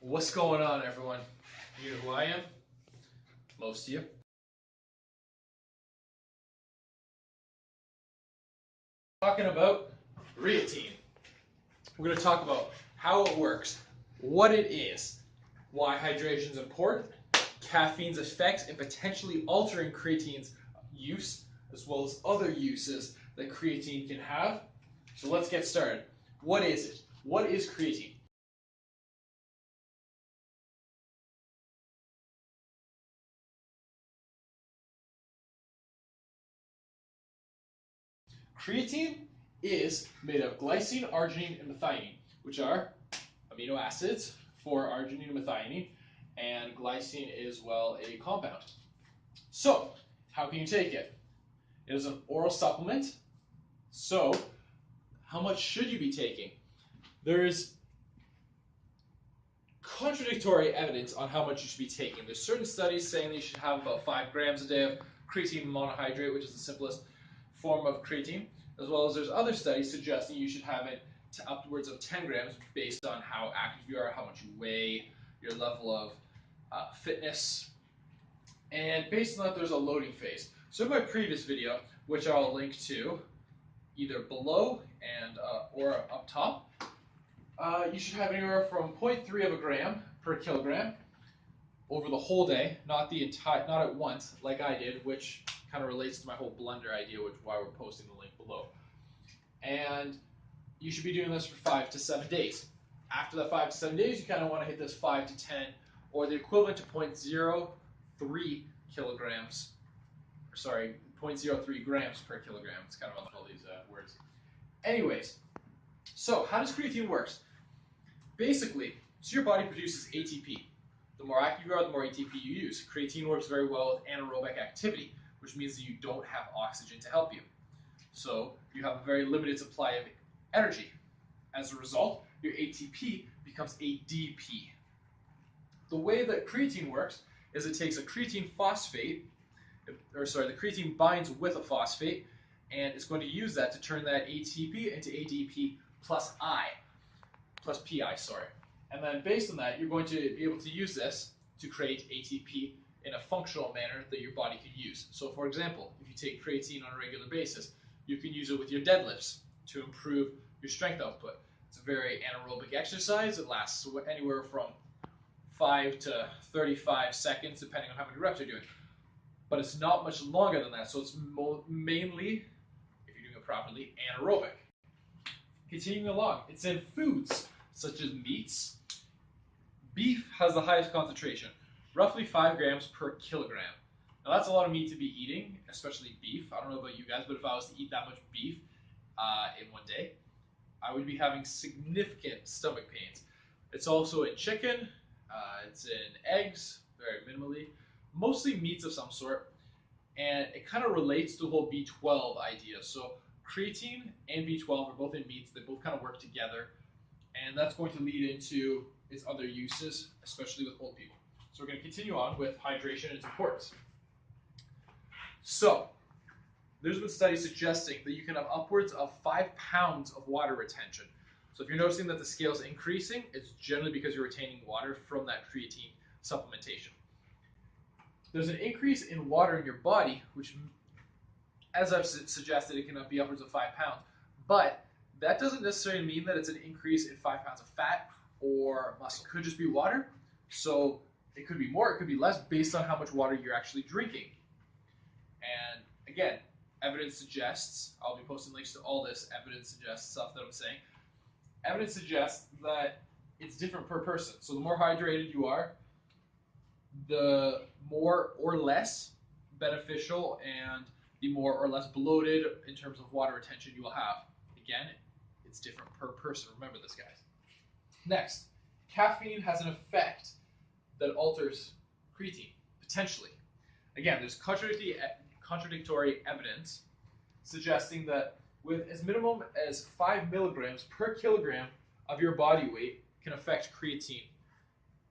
What's going on, everyone? You know who I am? Most of you. Talking about creatine. We're going to talk about how it works, what it is, why hydration is important, caffeine's effects in potentially altering creatine's use, as well as other uses that creatine can have. So let's get started. What is it? What is creatine? Creatine is made of glycine, arginine, and methionine, which are amino acids for arginine and methionine, and glycine is, well, a compound. So, how can you take it? It is an oral supplement. So, how much should you be taking? There is contradictory evidence on how much you should be taking. There's certain studies saying that you should have about 5 grams a day of creatine monohydrate, which is the simplest form of creatine, as well as there's other studies suggesting you should have it to upwards of 10 grams based on how active you are, how much you weigh, your level of fitness, and based on that there's a loading phase. So in my previous video, which I'll link to either below and or up top, you should have anywhere from 0.3 of a gram per kilogram over the whole day, not at once like I did, which kind of relates to my whole blender idea, which is why we're posting the link below. And you should be doing this for 5 to 7 days. After that 5 to 7 days, you kind of want to hit this 5 to 10, or the equivalent to 0.03 kilograms, or sorry, 0.03 grams per kilogram. It's kind of on all these words. Anyways, so how does creatine work? Basically, so your body produces ATP. The more active you are, the more ATP you use. Creatine works very well with anaerobic activity, which means that you don't have oxygen to help you. So you have a very limited supply of energy. As a result, your ATP becomes ADP. The way that creatine works is it takes a creatine phosphate, the creatine binds with a phosphate, and it's going to use that to turn that ATP into ADP plus PI, sorry. And then based on that, you're going to be able to use this to create ATP in a functional manner that your body could use. So for example, if you take creatine on a regular basis, you can use it with your deadlifts to improve your strength output. It's a very anaerobic exercise. It lasts anywhere from 5 to 35 seconds, depending on how many reps you're doing. But it's not much longer than that, so it's mainly, if you're doing it properly, anaerobic. Continuing along, it's in foods such as meats. Beef has the highest concentration, roughly 5 grams per kilogram. Now that's a lot of meat to be eating, especially beef. I don't know about you guys, but if I was to eat that much beef in one day, I would be having significant stomach pains. It's also in chicken, it's in eggs, very minimally, mostly meats of some sort, and it kind of relates to the whole B12 idea. So creatine and B12 are both in meats, they both kind of work together, and that's going to lead into its other uses, especially with old people. So we're going to continue on with hydration and its importance. So, there's been studies suggesting that you can have upwards of 5 pounds of water retention. So if you're noticing that the scale is increasing, it's generally because you're retaining water from that creatine supplementation. There's an increase in water in your body, which, as I've suggested, it can be upwards of 5 pounds. But that doesn't necessarily mean that it's an increase in 5 pounds of fat or muscle. It could just be water. So it could be more, it could be less, based on how much water you're actually drinking. And again, evidence suggests, I'll be posting links to all this, evidence suggests stuff that I'm saying. Evidence suggests that it's different per person. So the more hydrated you are, the more or less beneficial and the more or less bloated in terms of water retention you will have. Again, it's different per person. Remember this, guys. Next, caffeine has an effect that alters creatine, potentially. Again, there's contradictory evidence suggesting that with as minimum as 5 milligrams per kilogram of your body weight can affect creatine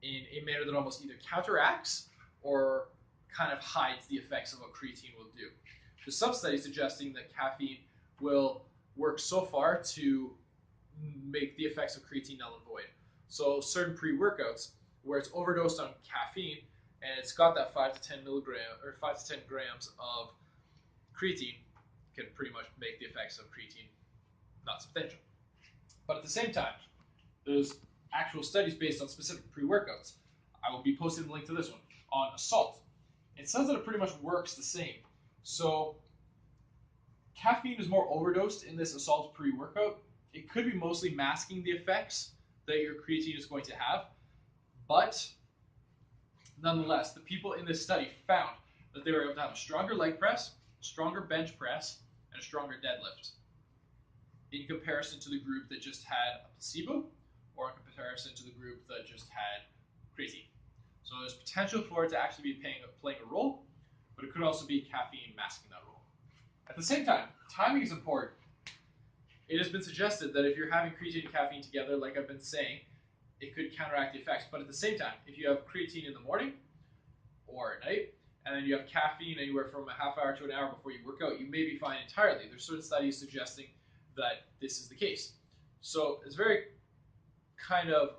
in a manner that almost either counteracts or kind of hides the effects of what creatine will do. There's some studies suggesting that caffeine will work so far to make the effects of creatine null and void. So certain pre-workouts where it's overdosed on caffeine and it's got that 5 to 10 grams of creatine, can pretty much make the effects of creatine not substantial. But at the same time, there's actual studies based on specific pre-workouts. I will be posting the link to this one on assault. It says that it pretty much works the same. So caffeine is more overdosed in this assault pre-workout. It could be mostly masking the effects that your creatine is going to have, but nonetheless, the people in this study found that they were able to have a stronger leg press, stronger bench press, and a stronger deadlift in comparison to the group that just had a placebo or in comparison to the group that just had creatine. So there's potential for it to actually be playing a role, but it could also be caffeine masking that role. At the same time, timing is important. It has been suggested that if you're having creatine and caffeine together, like I've been saying, it could counteract the effects. But at the same time, if you have creatine in the morning or at night, and then you have caffeine anywhere from a half hour to an hour before you work out, you may be fine entirely. There's certain studies suggesting that this is the case. So it's very kind of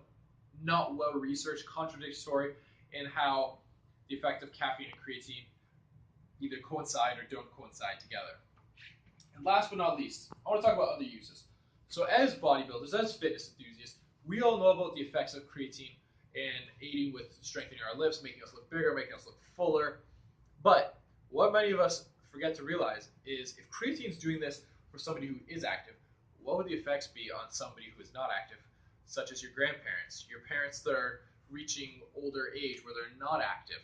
not well researched, contradictory in how the effect of caffeine and creatine either coincide or don't coincide together. And last but not least, I want to talk about other uses. So as bodybuilders, as fitness enthusiasts, we all know about the effects of creatine in aiding with strengthening our lifts, making us look bigger, making us look fuller. But what many of us forget to realize is if creatine is doing this for somebody who is active, what would the effects be on somebody who is not active, such as your grandparents, your parents that are reaching older age where they're not active?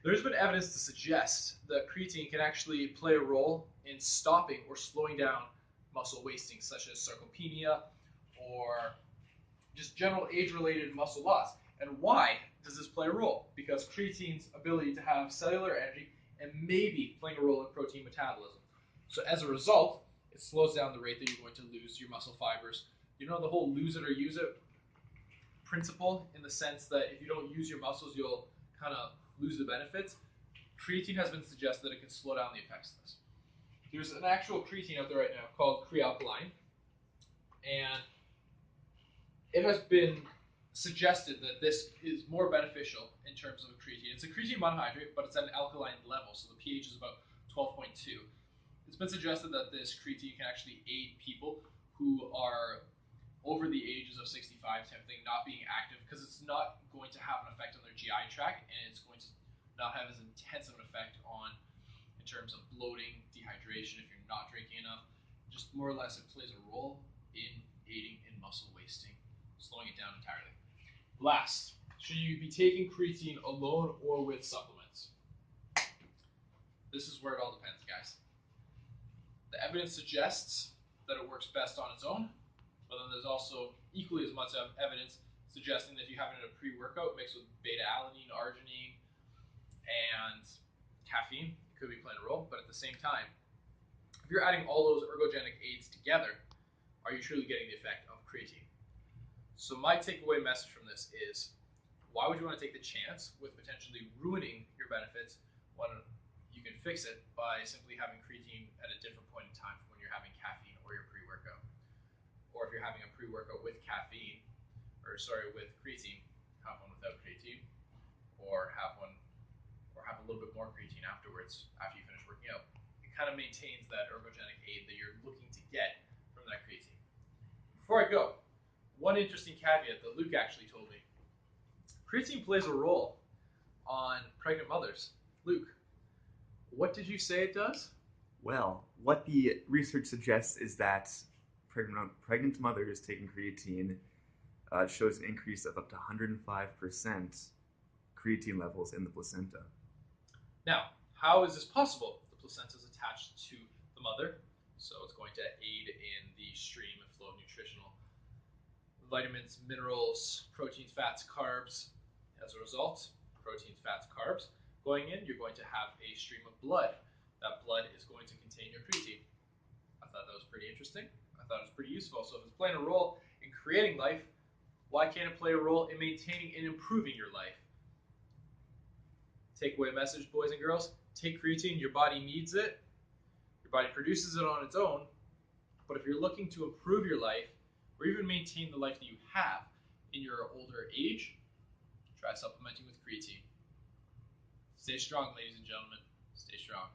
There's been evidence to suggest that creatine can actually play a role in stopping or slowing down muscle wasting, such as sarcopenia or just general age-related muscle loss. And why does this play a role? Because creatine's ability to have cellular energy and maybe playing a role in protein metabolism. So as a result, it slows down the rate that you're going to lose your muscle fibers. You know the whole lose it or use it principle, in the sense that if you don't use your muscles, you'll kind of lose the benefits. Creatine has been suggested that it can slow down the effects of this. There's an actual creatine out there right now called Crealkaline, and it has been suggested that this is more beneficial in terms of creatine. It's a creatine monohydrate, but it's at an alkaline level, so the pH is about 12.2. It's been suggested that this creatine can actually aid people who are over the ages of 65, attempting not being active, because it's not going to have an effect on their GI tract, and it's going to not have as intense of an effect on, in terms of bloating, dehydration, if you're not drinking enough. Just more or less, it plays a role in aiding in muscle wasting, slowing it down entirely. Last, should you be taking creatine alone or with supplements? This is where it all depends, guys. The evidence suggests that it works best on its own, but then there's also equally as much evidence suggesting that if you have it in a pre-workout mixed with beta-alanine, arginine, and caffeine, it could be playing a role. But at the same time, if you're adding all those ergogenic aids together, are you truly getting the effect of creatine? So my takeaway message from this is, why would you want to take the chance with potentially ruining your benefits when you can fix it by simply having creatine at a different point in time from when you're having caffeine or your pre-workout? Or if you're having a pre-workout with caffeine, with creatine, have one without creatine, or have a little bit more creatine afterwards, after you finish working out. It kind of maintains that ergogenic aid that you're looking to get from that creatine. Before I go, one interesting caveat that Luke actually told me. Creatine plays a role on pregnant mothers. Luke, what did you say it does? Well, what the research suggests is that pregnant mothers taking creatine shows an increase of up to 105% creatine levels in the placenta. Now, how is this possible? The placenta is attached to the mother, so it's going to aid in the stream and flow of nutritional vitamins, minerals, proteins, fats, carbs. As a result, proteins, fats, carbs going in, you're going to have a stream of blood. That blood is going to contain your creatine. I thought that was pretty interesting. I thought it was pretty useful. So if it's playing a role in creating life, why can't it play a role in maintaining and improving your life? Takeaway message, boys and girls, take creatine, your body needs it. Your body produces it on its own. But if you're looking to improve your life, or even maintain the life that you have in your older age, try supplementing with creatine. Stay strong, ladies and gentlemen. Stay strong.